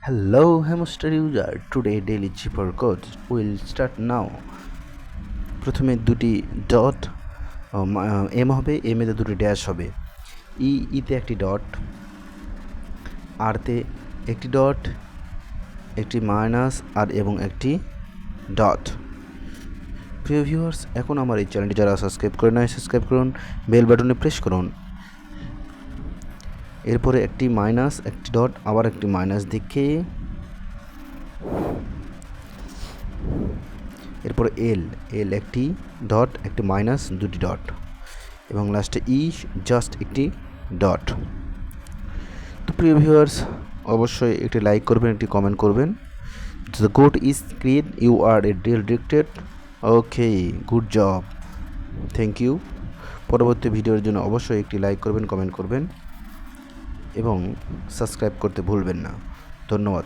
Hello, hamster user. Today daily cheaper codes will start now. প্রথমে দুটি dot M হবে, M এতে দুটি ড্যাশ হবে, ইতে একটি ডট, আরতে একটি ডট, একটি মাইনাস আর এবং একটি ডট। প্রিয় ভিউয়ার্স, এখন আমার এই চ্যানেলটি যারা সাবস্ক্রাইব করে নাই সাবস্ক্রাইব করুন, বেল বাটনে প্রেস করুন। এরপরে একটি মাইনাস, একটি ডট, আবার একটি মাইনাস দেখে এরপরে এল একটি ডট, একটি মাইনাস, দুটি ডট এবং লাস্টে জাস্ট একটি ডট। তো প্রিয় ভিউয়ার্স, অবশ্যই একটি লাইক করবেন, একটি কমেন্ট করবেন। The code is create, you are a directed. Okay, good job, thank you. পরবর্তী ভিডিওর জন্য অবশ্যই একটি লাইক করবেন, কমেন্ট করবেন এবং সাবস্ক্রাইব করতে ভুলবেন না। ধন্যবাদ।